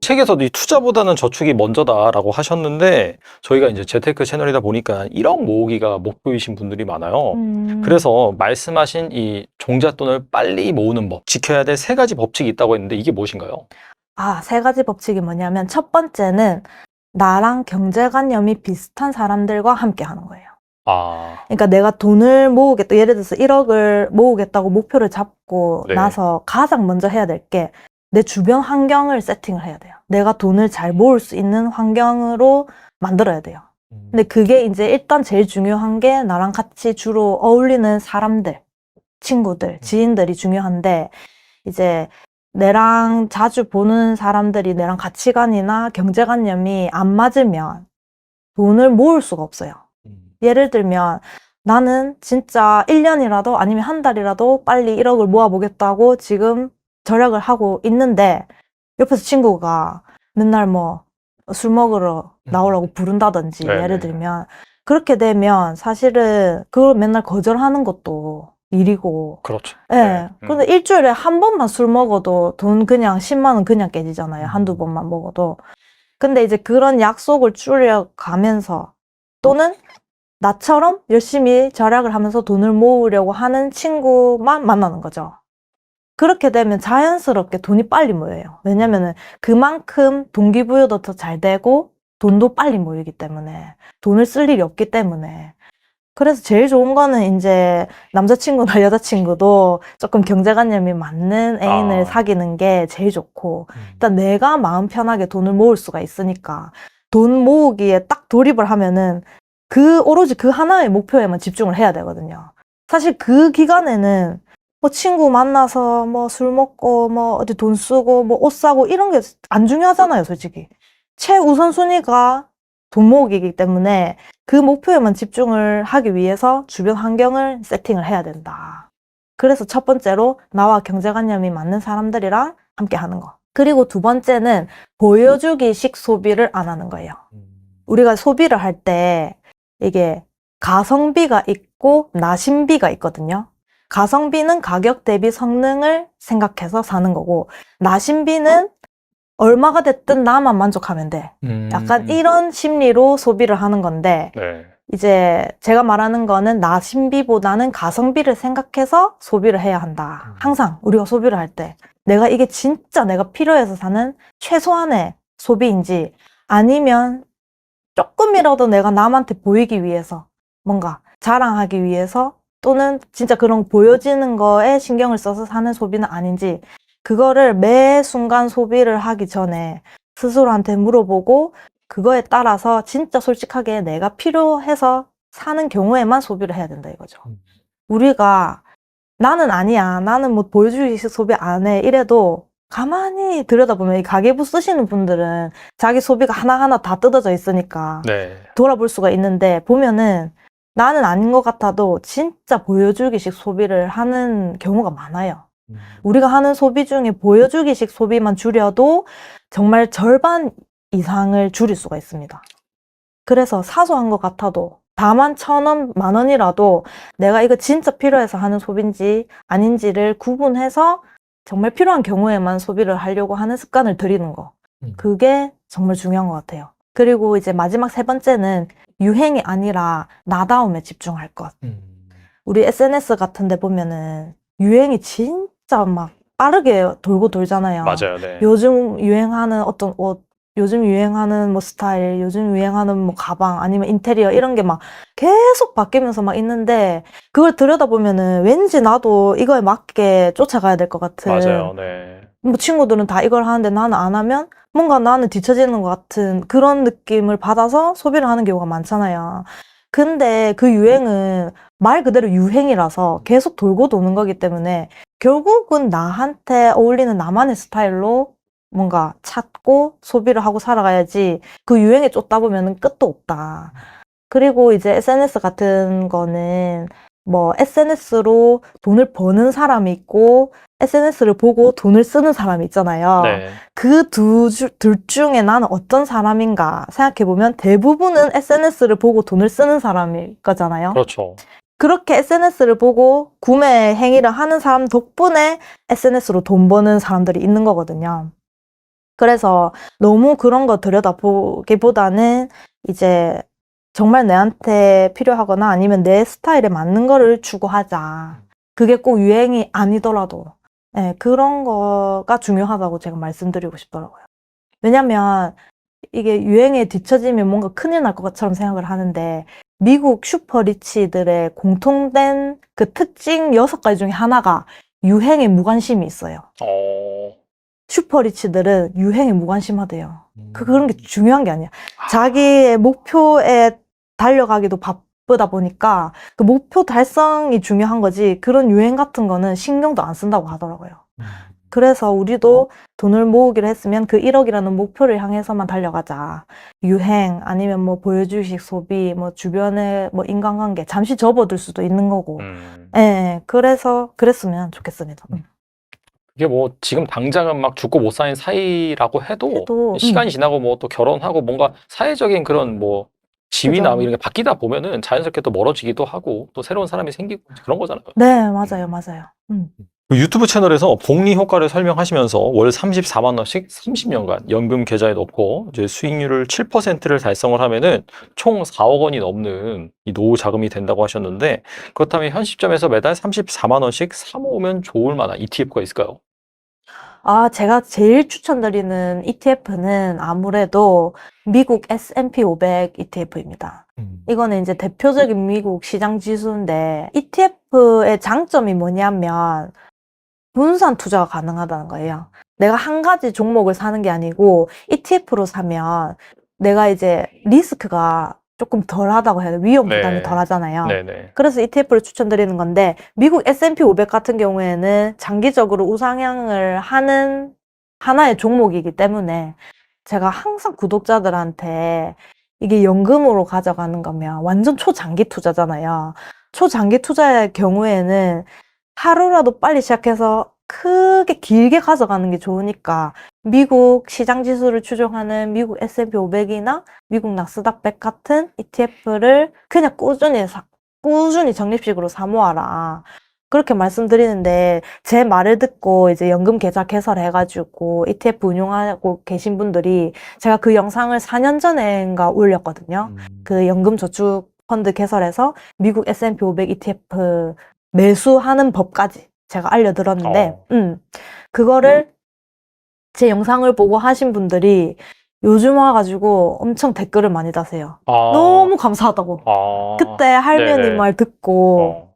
책에서도 이 투자보다는 저축이 먼저다라고 하셨는데 저희가 이제 재테크 채널이다 보니까 1억 모으기가 목표이신 분들이 많아요. 그래서 말씀하신 이 종잣돈을 빨리 모으는 법, 지켜야 될 3가지 법칙이 있다고 했는데 이게 무엇인가요? 세 가지 법칙이 뭐냐면 첫 번째는 나랑 경제관념이 비슷한 사람들과 함께 하는 거예요. 그러니까 내가 돈을 모으겠다. 예를 들어서 1억을 모으겠다고 목표를 잡고 네. 나서 가장 먼저 해야 될 게 내 주변 환경을 세팅을 해야 돼요. 내가 돈을 잘 모을 수 있는 환경으로 만들어야 돼요. 근데 그게 이제 일단 제일 중요한 게 나랑 같이 주로 어울리는 사람들, 친구들, 지인들이 중요한데 이제 내랑 자주 보는 사람들이 내랑 가치관이나 경제관념이 안 맞으면 돈을 모을 수가 없어요. 예를 들면 나는 진짜 1년이라도 아니면 한 달이라도 빨리 1억을 모아보겠다고 지금 절약을 하고 있는데 옆에서 친구가 맨날 뭐 술 먹으러 나오라고 부른다든지 네네. 예를 들면 그렇게 되면 사실은 그걸 맨날 거절하는 것도 일이고 그렇죠. 예. 근데 일주일에 한 번만 술 먹어도 돈 그냥 10만 원 그냥 깨지잖아요. 한두 번만 먹어도. 근데 이제 그런 약속을 줄여가면서 또는 나처럼 열심히 절약을 하면서 돈을 모으려고 하는 친구만 만나는 거죠. 그렇게 되면 자연스럽게 돈이 빨리 모여요. 왜냐면은 그만큼 동기부여도 더 잘 되고 돈도 빨리 모이기 때문에 돈을 쓸 일이 없기 때문에 그래서 제일 좋은 거는 이제 남자친구나 여자친구도 조금 경제관념이 맞는 애인을 사귀는 게 제일 좋고 일단 내가 마음 편하게 돈을 모을 수가 있으니까 돈 모으기에 딱 돌입을 하면은 오로지 그 하나의 목표에만 집중을 해야 되거든요. 사실 그 기간에는 뭐 친구 만나서 뭐 술 먹고 뭐 어디 돈 쓰고 뭐 옷 사고 이런 게 안 중요하잖아요, 솔직히. 최우선순위가 돈 모으기이기 때문에 그 목표에만 집중을 하기 위해서 주변 환경을 세팅을 해야 된다. 그래서 첫 번째로 나와 경제관념이 맞는 사람들이랑 함께 하는 거. 그리고 두 번째는 보여주기식 소비를 안 하는 거예요. 우리가 소비를 할 때 이게 가성비가 있고 나심비가 있거든요. 가성비는 가격 대비 성능을 생각해서 사는 거고 나심비는 얼마가 됐든 나만 만족하면 돼. 약간 이런 심리로 소비를 하는 건데 네. 이제 제가 말하는 거는 나심비보다는 가성비를 생각해서 소비를 해야 한다. 항상 우리가 소비를 할 때 내가 이게 진짜 내가 필요해서 사는 최소한의 소비인지 아니면 조금이라도 내가 남한테 보이기 위해서 뭔가 자랑하기 위해서 또는 진짜 그런 보여지는 거에 신경을 써서 사는 소비는 아닌지 그거를 매 순간 소비를 하기 전에 스스로한테 물어보고 그거에 따라서 진짜 솔직하게 내가 필요해서 사는 경우에만 소비를 해야 된다 이거죠. 우리가 나는 아니야. 나는 뭐 보여주기식 소비 안 해. 이래도 가만히 들여다보면 이 가계부 쓰시는 분들은 자기 소비가 하나하나 다 뜯어져 있으니까 네. 돌아볼 수가 있는데 보면은 나는 아닌 것 같아도 진짜 보여주기식 소비를 하는 경우가 많아요. 우리가 하는 소비 중에 보여주기식 소비만 줄여도 정말 절반 이상을 줄일 수가 있습니다. 그래서 사소한 것 같아도 다만 1,000원, 10,000원이라도 내가 이거 진짜 필요해서 하는 소비인지 아닌지를 구분해서 정말 필요한 경우에만 소비를 하려고 하는 습관을 들이는 거. 그게 정말 중요한 것 같아요. 그리고 이제 마지막 3번째는 유행이 아니라 나다움에 집중할 것. 우리 SNS 같은 데 보면은 유행이 진짜 막 빠르게 돌고 돌잖아요. 맞아요. 네. 요즘 유행하는 어떤 옷, 요즘 유행하는 뭐 스타일, 요즘 유행하는 뭐 가방, 아니면 인테리어 이런 게 막 계속 바뀌면서 막 있는데 그걸 들여다보면은 왠지 나도 이거에 맞게 쫓아가야 될 것 같은. 맞아요. 네. 뭐 친구들은 다 이걸 하는데 나는 안 하면 뭔가 나는 뒤처지는 것 같은 그런 느낌을 받아서 소비를 하는 경우가 많잖아요. 근데 그 유행은 말 그대로 유행이라서 계속 돌고 도는 거기 때문에 결국은 나한테 어울리는 나만의 스타일로 뭔가 찾고 소비를 하고 살아가야지 그 유행에 쫓다 보면 끝도 없다. 그리고 이제 SNS 같은 거는 뭐 SNS로 돈을 버는 사람이 있고 SNS를 보고 돈을 쓰는 사람이 있잖아요. 네. 그 둘 중에 나는 어떤 사람인가 생각해보면 대부분은 SNS를 보고 돈을 쓰는 사람일 거잖아요. 그렇죠. 그렇게 SNS를 보고 구매 행위를 하는 사람 덕분에 SNS로 돈 버는 사람들이 있는 거거든요. 그래서 너무 그런 거 들여다보기보다는 이제 정말 내한테 필요하거나 아니면 내 스타일에 맞는 거를 추구하자. 그게 꼭 유행이 아니더라도 네, 그런 거가 중요하다고 제가 말씀드리고 싶더라고요. 왜냐면 이게 유행에 뒤처지면 뭔가 큰일 날 것처럼 생각을 하는데 미국 슈퍼리치들의 공통된 그 특징 6가지 중에 하나가 유행에 무관심이 있어요. 슈퍼리치들은 유행에 무관심하대요. 그런 게 중요한 게 아니야. 자기의 목표에 달려가기도 바쁘다 보니까 그 목표 달성이 중요한 거지 그런 유행 같은 거는 신경도 안 쓴다고 하더라고요. 그래서 우리도 돈을 모으기로 했으면 그 1억이라는 목표를 향해서만 달려가자. 유행 아니면 뭐 보여주식 소비 뭐 주변의 뭐 인간관계 잠시 접어들 수도 있는 거고. 예, 그래서 그랬으면 좋겠습니다. 이게 뭐 지금 당장은 막 죽고 못 사는 사이라고 해도 시간이 지나고 뭐 또 결혼하고 뭔가 사회적인 그런 뭐 지위나 뭐 이런 게 바뀌다 보면은 자연스럽게 또 멀어지기도 하고 또 새로운 사람이 생기고 그런 거잖아요. 네, 맞아요, 맞아요. 유튜브 채널에서 복리 효과를 설명하시면서 월 34만 원씩 30년간 연금 계좌에 넣고 이제 수익률을 7%를 달성을 하면은 총 4억 원이 넘는 이 노후 자금이 된다고 하셨는데 그렇다면 현 시점에서 매달 34만 원씩 사 모으면 좋을 만한 ETF가 있을까요? 제가 제일 추천드리는 ETF는 아무래도 미국 S&P 500 ETF입니다. 이거는 이제 대표적인 미국 시장 지수인데 ETF의 장점이 뭐냐면 분산 투자가 가능하다는 거예요. 내가 한 가지 종목을 사는 게 아니고 ETF로 사면 내가 이제 리스크가 조금 덜하다고 해야 돼요. 위험 부담이 덜하잖아요. 그래서 ETF를 추천드리는 건데 미국 S&P 500 같은 경우에는 장기적으로 우상향을 하는 하나의 종목이기 때문에 제가 항상 구독자들한테 이게 연금으로 가져가는 거면 완전 초장기 투자잖아요. 초장기 투자의 경우에는 하루라도 빨리 시작해서 크게 길게 가져가는 게 좋으니까 미국 시장 지수를 추종하는 미국 S&P 500이나 미국 나스닥 100 같은 ETF를 그냥 꾸준히 적립식으로 사모아라. 그렇게 말씀드리는데 제 말을 듣고 이제 연금 계좌 개설해가지고 ETF 운용하고 계신 분들이 제가 그 영상을 4년 전인가 올렸거든요. 그 연금 저축 펀드 개설해서 미국 S&P 500 ETF 매수하는 법까지 제가 알려드렸는데 그거를 제 영상을 보고 하신 분들이 요즘 와가지고 엄청 댓글을 많이 다세요. 너무 감사하다고. 그때 할머니 말 듣고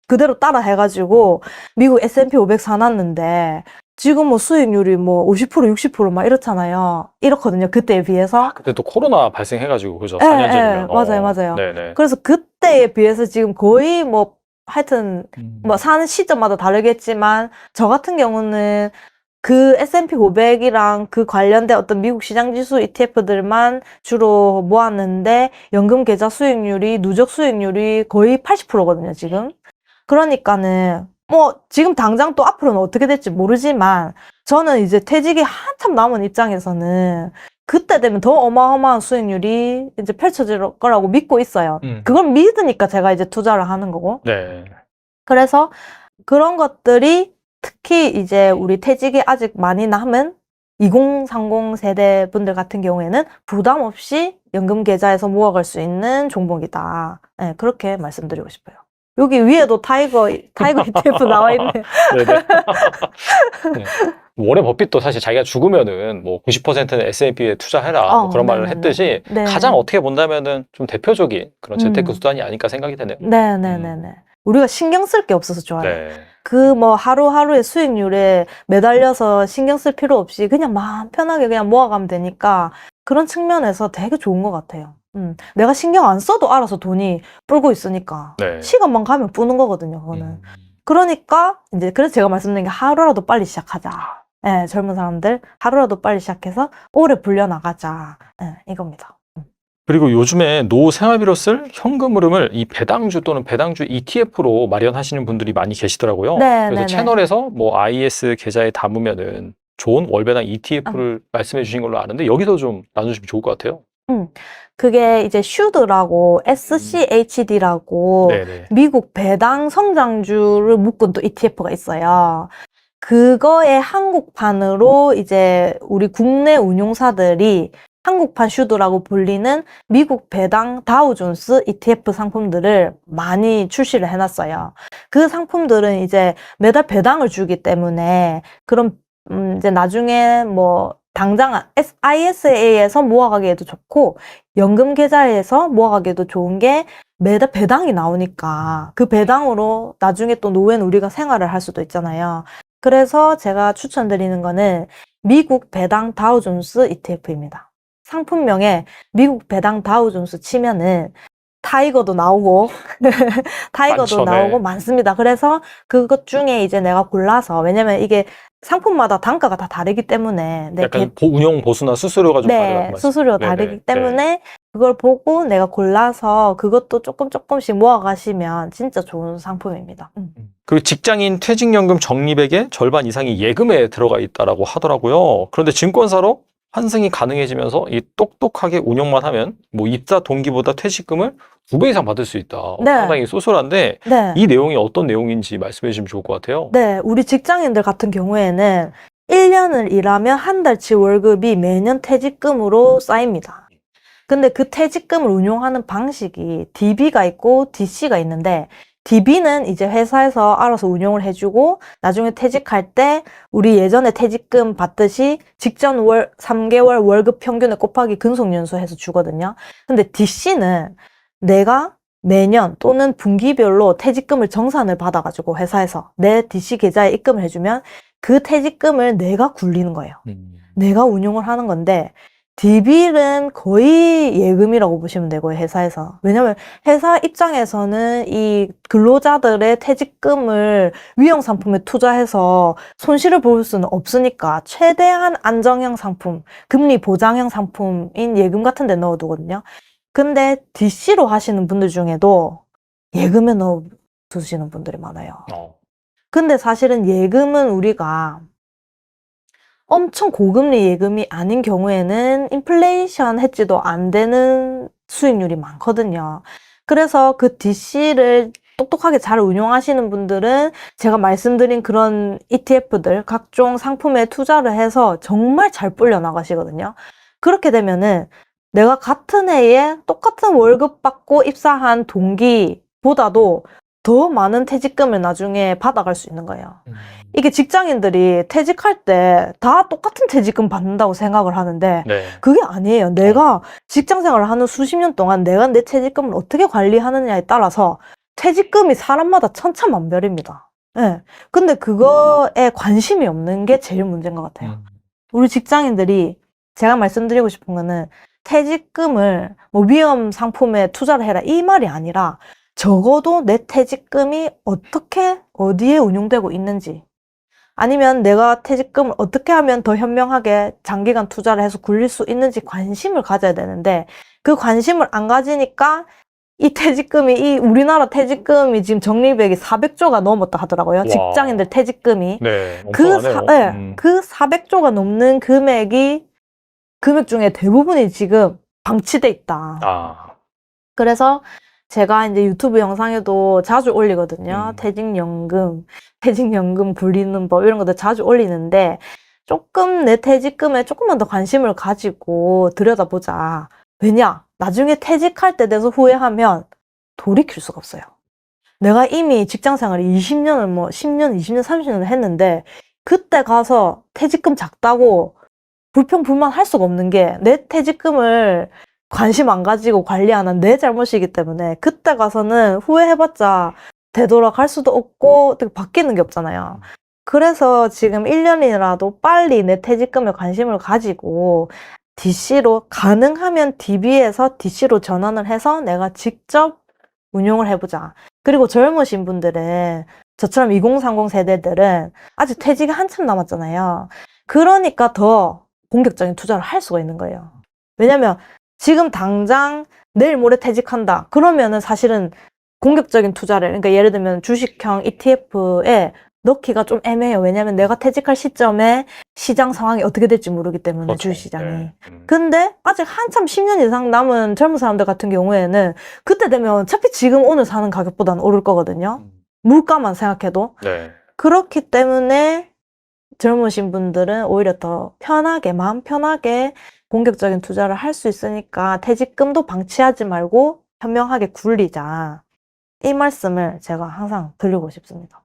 그대로 따라 해가지고 미국 S&P 500 사놨는데 지금 뭐 수익률이 뭐 50% 60% 막 이렇잖아요. 이렇거든요. 그때에 비해서. 그때 또 코로나 발생해가지고 그죠? 4년 전이면. 맞아요. 그래서 그때에 비해서 지금 거의 뭐 하여튼 뭐 사는 시점마다 다르겠지만 저 같은 경우는 그 S&P 500이랑 그 관련된 어떤 미국 시장 지수 ETF들만 주로 모았는데 연금 계좌 수익률이 누적 수익률이 거의 80%거든요, 지금. 그러니까는 뭐 지금 당장 또 앞으로는 어떻게 될지 모르지만 저는 이제 퇴직이 한참 남은 입장에서는 그때 되면 더 어마어마한 수익률이 이제 펼쳐질 거라고 믿고 있어요. 그걸 믿으니까 제가 이제 투자를 하는 거고. 그래서 그런 것들이 특히 이제 우리 퇴직이 아직 많이 남은 2030 세대 분들 같은 경우에는 부담 없이 연금 계좌에서 모아갈 수 있는 종목이다. 네, 그렇게 말씀드리고 싶어요. 여기 위에도 타이거 ETF 나와 있네요. 워렌 버핏도 사실 자기가 죽으면은 뭐 90%는 S&P에 투자해라 뭐 그런 말을 했듯이 가장 어떻게 본다면은 좀 대표적인 그런 재테크 수단이 아닐까 생각이 되네요. 우리가 신경 쓸 게 없어서 좋아요. 그 뭐 하루하루의 수익률에 매달려서 신경 쓸 필요 없이 그냥 마음 편하게 그냥 모아가면 되니까 그런 측면에서 되게 좋은 것 같아요. 내가 신경 안 써도 알아서 돈이 불고 있으니까 시간만 가면 뿌는 거거든요, 그거는. 그러니까 이제 그래서 제가 말씀드린 게 하루라도 빨리 시작하자. 젊은 사람들 하루라도 빨리 시작해서 오래 불려나가자. 이겁니다. 그리고 요즘에 노후 생활비로 쓸 현금 흐름을 이 배당주 또는 배당주 ETF로 마련하시는 분들이 많이 계시더라고요. 그래서 채널에서 뭐 IS 계좌에 담으면은 좋은 월배당 ETF를 말씀해 주신 걸로 아는데 여기서 좀 나눠주시면 좋을 것 같아요. 그게 이제 슈드라고 SCHD라고 네네. 미국 배당 성장주를 묶은 또 ETF가 있어요. 그거의 한국판으로 이제 우리 국내 운용사들이 한국판 슈드라고 불리는 미국 배당 다우존스 ETF 상품들을 많이 출시를 해놨어요. 그 상품들은 이제 매달 배당을 주기 때문에 그럼 이제 나중에 뭐 당장 ISA에서 모아가기에도 좋고 연금 계좌에서 모아가기에도 좋은 게 매달 배당이 나오니까 그 배당으로 나중에 또 노후에는 우리가 생활을 할 수도 있잖아요. 그래서 제가 추천드리는 거는 미국 배당 다우존스 ETF입니다. 상품명에 미국 배당 다우존스 치면은 타이거도 나오고 타이거도 많죠, 나오고 네. 많습니다. 그래서 그것 중에 이제 내가 골라서 왜냐면 이게 상품마다 단가가 다 다르기 때문에 약간 운용 보수나 수수료가 좀 다르다는 네, 말씀. 수수료 네네. 다르기 때문에 그걸 보고 내가 골라서 그것도 조금씩 모아가시면 진짜 좋은 상품입니다. 그리고 직장인 퇴직연금 적립액의 절반 이상이 예금에 들어가 있다라고 하더라고요. 그런데 증권사로 환승이 가능해지면서 이 똑똑하게 운용만 하면 뭐 입사 동기보다 퇴직금을 2배 이상 받을 수 있다. 네. 상당히 쏠쏠한데 네. 이 내용이 어떤 내용인지 말씀해 주시면 좋을 것 같아요. 네, 우리 직장인들 같은 경우에는 1년을 일하면 한 달치 월급이 매년 퇴직금으로 쌓입니다. 근데 그 퇴직금을 운용하는 방식이 DB가 있고 DC가 있는데 DB는 이제 회사에서 알아서 운용을 해주고 나중에 퇴직할 때 우리 예전에 퇴직금 받듯이 직전 3개월 월급 평균에 곱하기 근속연수 해서 주거든요. 근데 DC는 내가 매년 또는 분기별로 퇴직금을 정산을 받아가지고 회사에서 내 DC 계좌에 입금을 해주면 그 퇴직금을 내가 굴리는 거예요. 내가 운용을 하는 건데 DB는 거의 예금이라고 보시면 되고요, 회사에서. 왜냐면 회사 입장에서는 이 근로자들의 퇴직금을 위험상품에 투자해서 손실을 볼 수는 없으니까 최대한 안정형 상품, 금리 보장형 상품인 예금 같은 데 넣어두거든요. 근데 DC로 하시는 분들 중에도 예금에 넣어두시는 분들이 많아요. 근데 사실은 예금은 우리가 엄청 고금리 예금이 아닌 경우에는 인플레이션 해지도 안 되는 수익률이 많거든요. 그래서 그 DC를 똑똑하게 잘 운용하시는 분들은 제가 말씀드린 그런 ETF들, 각종 상품에 투자를 해서 정말 잘 불려 나가시거든요. 그렇게 되면은 내가 같은 해에 똑같은 월급 받고 입사한 동기보다도 더 많은 퇴직금을 나중에 받아갈 수 있는 거예요. 이게 직장인들이 퇴직할 때 다 똑같은 퇴직금 받는다고 생각을 하는데 네. 그게 아니에요. 내가 직장 생활을 하는 수십 년 동안 내가 내 퇴직금을 어떻게 관리하느냐에 따라서 퇴직금이 사람마다 천차만별입니다. 네. 근데 그거에 관심이 없는 게 제일 문제인 것 같아요. 우리 직장인들이 제가 말씀드리고 싶은 거는 퇴직금을 뭐 위험 상품에 투자를 해라 이 말이 아니라 적어도 내 퇴직금이 어떻게 어디에 운용되고 있는지 아니면 내가 퇴직금을 어떻게 하면 더 현명하게 장기간 투자를 해서 굴릴 수 있는지 관심을 가져야 되는데 그 관심을 안 가지니까 이 퇴직금이 이 우리나라 퇴직금이 지금 적립액이 400조가 넘었다 하더라고요. 와. 직장인들 퇴직금이. 네, 그 400조가 넘는 금액 중에 대부분이 지금 방치돼 있다. 그래서 제가 이제 유튜브 영상에도 자주 올리거든요. 퇴직연금 굴리는 법 이런 것도 자주 올리는데 조금 내 퇴직금에 조금만 더 관심을 가지고 들여다보자. 왜냐? 나중에 퇴직할 때 돼서 후회하면 돌이킬 수가 없어요. 내가 이미 직장생활을 20년을 10년, 20년, 30년을 했는데 그때 가서 퇴직금 작다고 불평불만 할 수가 없는 게 내 퇴직금을 관심 안 가지고 관리 안 한 내 잘못이기 때문에 그때 가서는 후회해봤자 되돌아갈 수도 없고 바뀌는 게 없잖아요. 그래서 지금 1년이라도 빨리 내 퇴직금에 관심을 가지고 DC로 가능하면 DB에서 DC로 전환을 해서 내가 직접 운용을 해보자. 그리고 젊으신 분들은 저처럼 2030 세대들은 아직 퇴직이 한참 남았잖아요. 그러니까 더 본격적인 투자를 할 수가 있는 거예요. 왜냐면 지금 당장 내일 모레 퇴직한다. 그러면은 사실은 공격적인 투자를, 그러니까 예를 들면 주식형 ETF에 넣기가 좀 애매해요. 왜냐면 내가 퇴직할 시점에 시장 상황이 어떻게 될지 모르기 때문에 그렇죠. 주식시장이. 네. 근데 아직 한참 10년 이상 남은 젊은 사람들 같은 경우에는 그때 되면 어차피 지금 오늘 사는 가격보다는 오를 거거든요. 물가만 생각해도. 네. 그렇기 때문에 젊으신 분들은 오히려 더 편하게, 마음 편하게 본격적인 투자를 할 수 있으니까 퇴직금도 방치하지 말고 현명하게 굴리자. 이 말씀을 제가 항상 드리고 싶습니다.